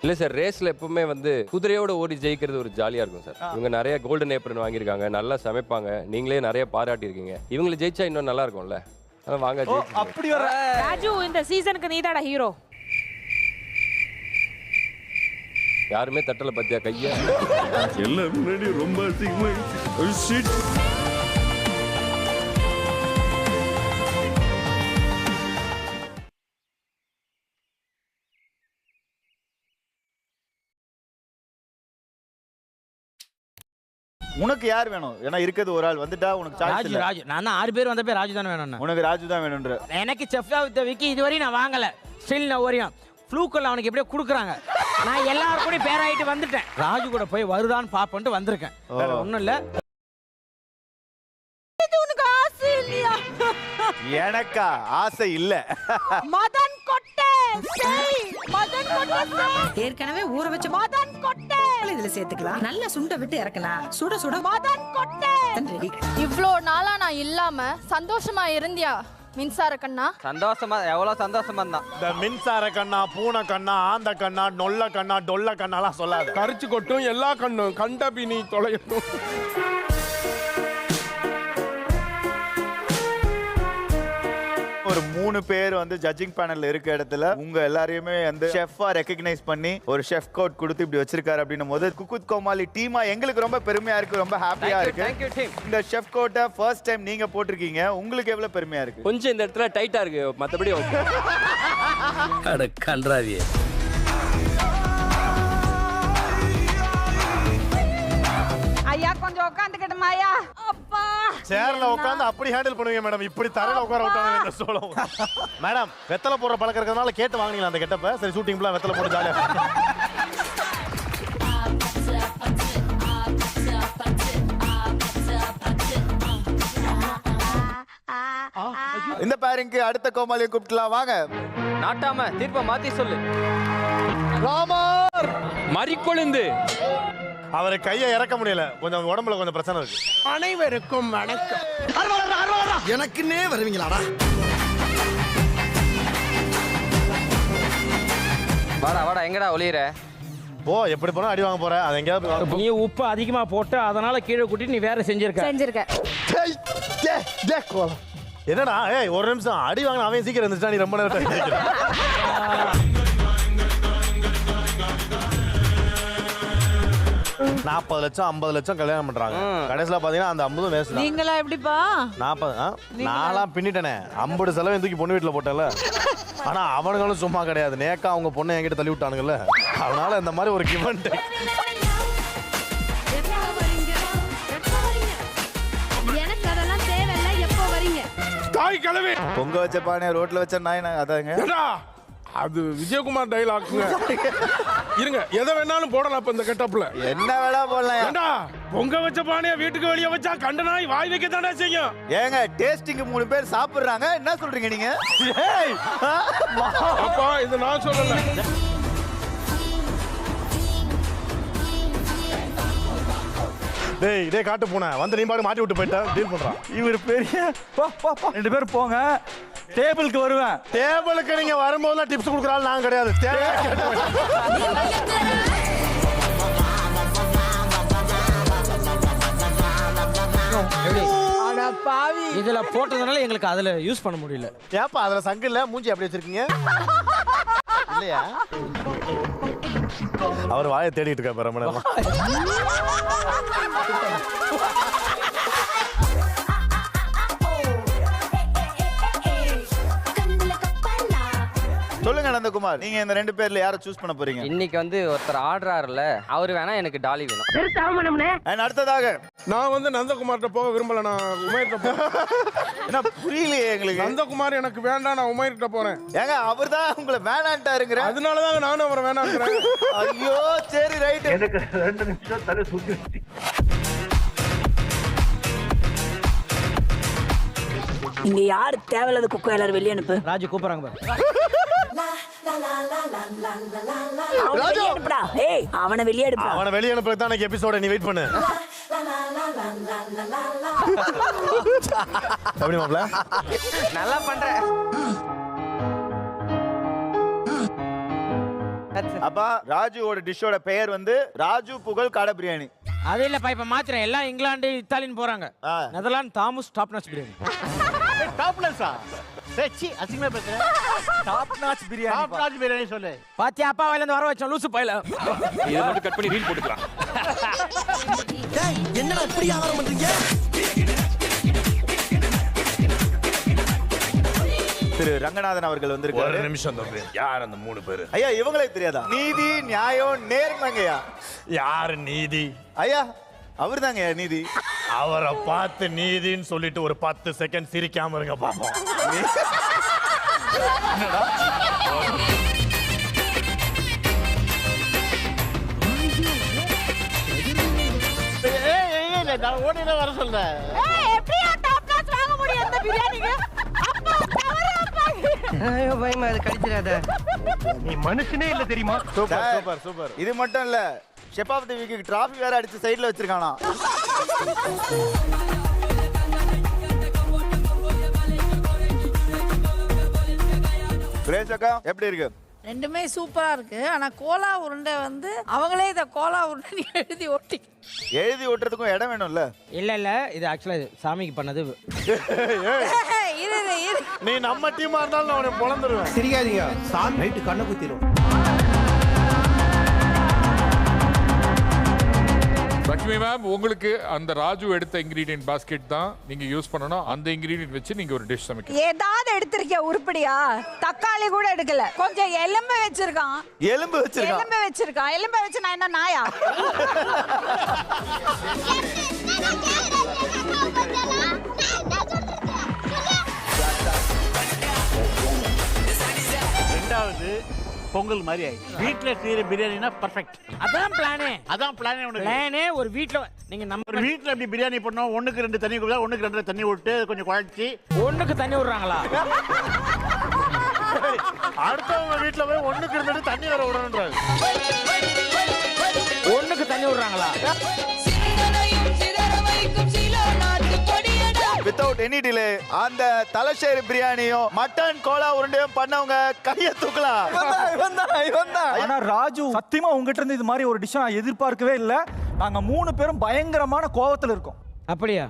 இல்ல சார், ரேஸ்ல எப்பவுமே வந்து குதிரையோட ஓடி ஜெயிக்கிறது ஒரு ஜாலியா இருக்கும் சார். இவங்க நிறைய கோல்டன் ஏப்ரன் வாங்கியிருக்காங்க, நல்லா சமைப்பாங்க, நீங்களே நிறைய பாராட்டி இருக்கீங்க. இவங்களை ஜெயிச்சா இன்னும் நல்லா இருக்கும்ல. அதான் வாங்க ஜெயிச்சு. அப்படி வர ராஜு, இந்த சீசனுக்கு நீதாடா ஹீரோ. யாருமே தட்டல பத்தியா கையா? எல்லாம் முன்னாடி ரொம்ப அசிங்கமாயிடுச்சு. உனக்கு யார் வேணும்? ஏன்னா இருக்கிறது ஒரு ஆள் வந்துட்டா உனக்கு சாய்ஸ் ராஜு இல்ல. ராஜு நான் தான் 6 பேர் வந்தப்பே ராஜு தானே வேணும்னு. உனக்கு ராஜு தான் வேணும்ன்ற. எனக்கு செஃப் ஆஃப் தி வீக் இதுவரையும் நான் வாங்கல. ஸ்டில் நான் வரையும் ஃப்ளூக்கல்ல அவனுக்கு எப்படியோ கொடுக்குறாங்க. நான் எல்லாரும் கூட பேராயிட்டு வந்துட்டேன். ராஜு கூட போய் வருதான்னு பாப்பன்ட்டு வந்திருக்கேன். வேற ஒண்ணும் இல்ல. உனக்கு ஆசை இல்லையா? எனக்கா ஆசை இல்ல. மதன் கொட்டை செய், மதன் கொட்டை செய். ஏற்கனவே ஊற வச்ச மதன் கொட்டை இதுல சேர்த்துக்கலாம். நல்லா சுண்ட விட்டு இறக்கலாம். சுட சுட மதன் கொட்டை ரெடி. இவ்ளோ நாளா நான் இல்லாம சந்தோஷமா இருந்தியா மின்சார கண்ணா? சந்தோஷமா, எவ்வளவு சந்தோஷமா இருந்தான். இந்த மின்சார கண்ணா, பூனை கண்ணா, ஆந்த கண்ணா, நொல்ல கண்ணா, டொல்ல கண்ணாலாம் சொல்லாத. கரிச்சு கொட்டும் எல்லா கண்ணும் கண்டபி நீ தொலையட்டும். ஒரு 3 பேர் வந்து ஜட்ஜிங் பேனல்ல இருக்க இடத்துல உங்க எல்லாரையுமே வந்து ஷெஃபா ரெகக்னைஸ் பண்ணி ஒரு ஷெஃப் கோட் கொடுத்து இப்படி வச்சிருக்காரு அப்படின்னும் போது குக்குத் கோமாளி டீமா எங்களுக்கு ரொம்ப பெருமையா இருக்கு, ரொம்ப ஹாப்பியா இருக்கு. Thank you, team. இந்த ஷெஃப் கோட்டை ஃபர்ஸ்ட் டைம் நீங்க போட்டிருக்கீங்க, உங்களுக்கு எவ்வளவு பெருமையா இருக்கு? கொஞ்சம் இந்த இடத்துல டைட்டா இருக்கு, மத்தபடி ஓகே. அட கன்றாவியே. ஐயா கொஞ்சம் உட்காந்துக்கிட்டுமா ஐயா? அப்பா சேர்ல உட்காந்து அப்படி ஹேண்டில் பண்ணுவீங்க மேடம். இப்படி தரையில உட்கார விட்டாங்க இந்த சோளம். மேடம், வெத்தலை போடுற பழக்கம் இருக்கிறதுனால கேட்டு வாங்குனீங்களா அந்த கெட்டப்ப? சரி, ஷூட்டிங் பிளான் வெத்தலை போட்டு ஜாலியா. இந்த பேரிங்க்கு அடுத்த கோமாளியை கூப்பிட்டுலாம் வாங்க. நாட்டாம தீர்ப்ப மாத்தி சொல்லு. ராமர் மறிக்கொழுந்து அவரை கையை இறக்க முடியல, கொஞ்சம் உடம்புல கொஞ்சம் பிரச்சனை இருக்கு. அனைவருக்கும் வணக்கம். எனக்குன்னே வருவீங்களாடா? வாடா வாடா, எங்கடா ஒளியற? போ, எப்படி போனா அடி வாங்க போற? அது எங்கேயாவது போய் வாங்க. நீ உப்பு அதிகமா போட்டு அதனால கீழே கூட்டி நீ வேற செஞ்சிருக்க. என்னடா, ஏய் ஒரு நிமிஷம், அடி வாங்க அவன் சீக்கிரம் இருந்துச்சா? நீ ரொம்ப நேரம் கேட்கிற. 40 லட்சம் 50 லட்சம் கல்யாணம் பண்றாங்க. கடைசியில பாத்தீங்கன்னா அந்த 50 வேஸ்ட். நீங்களா எப்படிப்பா? 40 நான்லாம் பின்னிட்டேனே. 50 செலவு தூக்கி பொண்ணு வீட்டுல போட்டல. ஆனா அவனுங்களும் சும்மா கிடையாது. நேக்கா அவங்க பொண்ணை என்கிட்ட தள்ளி விட்டானுங்கல்ல, அதனால இந்த மாதிரி ஒரு கிவன் எனக்கு அதெல்லாம் தேவையில்ல. எப்போ வரீங்க? தாய் கிழவி. பொங்க வச்ச பானை ரோட்ல வச்ச நாய் அதாங்க. ஏடா, அது விஜயகுமார் டைலாக்ங்க. இருங்க, எதை வேணாலும் போடலாம் இப்ப இந்த கெட்டப்ல. என்ன வேணா போடலாம். ஏண்டா, பொங்க வச்ச பானைய வீட்டுக்கு வெளிய வச்சா கண்ட நாய் வாய் வைக்க தானே செய்யும். ஏங்க, டேஸ்டிங் 3 பேர் சாப்பிடுறாங்க, என்ன சொல்றீங்க நீங்க? அப்பா, இது நான் சொல்லல. டேய் இதே காட்டு போன வந்து நீ பாடு மாட்டி விட்டு போயிட்டா டீல் பண்றான். இவர் பெரிய 2 பேர் போங்க, டேபிளுக்கு வருவேன். டேபிளுக்கு நீங்க வரும்போது டிப்ஸ் கொடுக்குறாள் நான் கிடையாது. இதுல போட்டதுனால எங்களுக்கு அதுல யூஸ் பண்ண முடியல. ஏப்பா அதுல சங்கு இல்ல, மூஞ்சி அப்படி வச்சிருக்கீங்க இல்லையா? அவர் வாயை தேடிட்டு இருக்காரு ரொம்ப நேரமா. சொல்லுங்க நந்தகுமார், நீங்க இந்த 2 பேர்ல யாரை சூஸ் பண்ண போறீங்க? இன்னைக்கு வந்து ஒருத்தர் ஆடுறாருல, அவரு வேணா, எனக்கு டாலி வேணும். And அடுத்ததாக நான் வந்து நந்தகுமார்ட்ட போக விரும்பல, நான் உமேர்ட்ட போறேன். என்ன புரியலையே எங்களுக்கு. நந்தகுமார் எனக்கு வேண்டாம், நான் உமேர்ட்ட போறேன். ஏங்க, அவர்தான் உங்களை வேணான்ட்டாருங்கற. அதனாலதான் நானும் அவரை வேணான்றேன். ஐயோ, சரி ரைட். எனக்கு 2 நிமிஷம் தலை சுத்தி. இங்க யாரு தேவையில்லாத குக்கோ எல்லாரும் வெளிய அனுப்பு. ராஜு கூப்பிடுறாங்க பாரு. அவனை வெளியே அனுப்புடா. அவனை வெளியே அனுப்புறது தான் எனக்கு எபிசோட. நீ வெயிட் பண்ணு. எப்படி மாப்ள? நல்லா பண்ற. அப்பா ராஜுவோட டிஷ்ஷோட பெயர் வந்து ராஜு புகழ் காடை பிரியாணி. அது இல்லப்பா இப்ப மாத்திரம் எல்லாம் இங்கிலாந்து இத்தாலின்னு போறாங்க. Netherlands Thomas top notch biryani. Top நாச்சா? சி அசிங்கமா பேசுற. டாப் நாச் பிரியாணி சொல்லு. பாத்தியா அப்பா வாயில இருந்து வர வச்சோம் லூசு பையல. இதை மட்டும் கட் பண்ணி ரீல் போட்டுக்கலாம். டேய் என்னடா இப்படி ஆவரம் பண்றீங்க? திரு ரங்கநாதன் அவர்கள் வந்திருக்காரு. ஒரு நிமிஷம் தம்பி. யார் அந்த 3 பேரு? ஐயா இவங்களே தெரியாதா? நீதி நியாயம் நேர்மைங்கய்யா. யார் நீதி? ஐயா அவர்தாங்க நீதி. அவரை பார்த்து நீதின்னு சொல்லிட்டு ஒரு 10 செகண்ட் சிரிக்காம இருங்க பாப்போம். நான் ஓடில வர சொல்றேன். ஏய் எப்படியா டாப் நாச் வாங்க முடியும் இந்த பிரியாணிக்கு? அப்பா தவறு அப்பா. ஐயோ பயமா அது கடிச்சிராத. நீ மனுஷனே இல்ல தெரியுமா? Super super super. இது மட்டும் இல்ல, chef of the week trophy வேற அடிச்சு சைடுல வச்சிருக்கானா. சுரேஷ் அக்கா எப்படி இருக்கு? ரெண்டுமே சூப்பரா இருக்கு. ஆனா கோலா உருண்டை வந்து அவங்களே இத கோலா உருண்டை எழுதி ஒட்டி எழுதி ஓட்டுறதுக்கும் இடம் வேணும்ல. இல்ல இல்ல இது ஆக்சுவலா இது சாமிக்கு பண்ணது. இரு நீ நம்ம டீமா இருந்தாலும் நான் உன்னை பொளந்துருவேன். சிரிக்காதீங்க. சாமி நைட் கண்ணை குத்திரும். லட்சுமி மேம், உங்களுக்கு அந்த ராஜு எடுத்த இன்கிரீடியன்ட் பாஸ்கெட் தான் நீங்க யூஸ் பண்ணணும். அந்த இன்கிரீடியன்ட் வச்சு நீங்க ஒரு டிஷ் சமைக்கணும். ஏதாவது எடுத்திருக்கிய உருப்படியா? தக்காளி கூட எடுக்கல. கொஞ்சம் எலும்பு வச்சிருக்கான். எலும்பு வச்சிருக்கான். எலும்பு வச்சு நான் என்ன நாயா? ரெண்டாவது பொங்கல் மாதிரி ஆயிடுச்சு. வீட்ல செய்யற பிரியாணினா பெர்ஃபெக்ட். அதான் பிளானே. அதான் பிளானே உனக்கு. பிளானே ஒரு வீட்ல நீங்க ஒரு நம்ம வீட்ல எப்படி பிரியாணி பண்ணோம்? 1க்கு 2 தண்ணி குடிச்சா 1க்கு 2 தண்ணி விட்டு கொஞ்சம் குழச்சி ஒண்ணுக்கு தண்ணி விடுறாங்களா? அடுத்தவங்க வீட்டுல போய் 1க்கு 2 தண்ணி வர விடணுன்றாங்க. ஒண்ணுக்கு தண்ணி விடுறாங்களா? வித்தவுட் எனி டிலே அந்த தலசேரி பிரியாணியும் மட்டன் கோலா உருண்டையும் பண்ணவங்க கையை தூக்கலாம். ஆனா ராஜு சத்தியமா உங்ககிட்ட இருந்து இது மாதிரி ஒரு டிஷ் நான் எதிர்பார்க்கவே இல்ல. நாங்க 3 பேரும் பயங்கரமான கோவத்துல இருக்கோம். அப்படியா?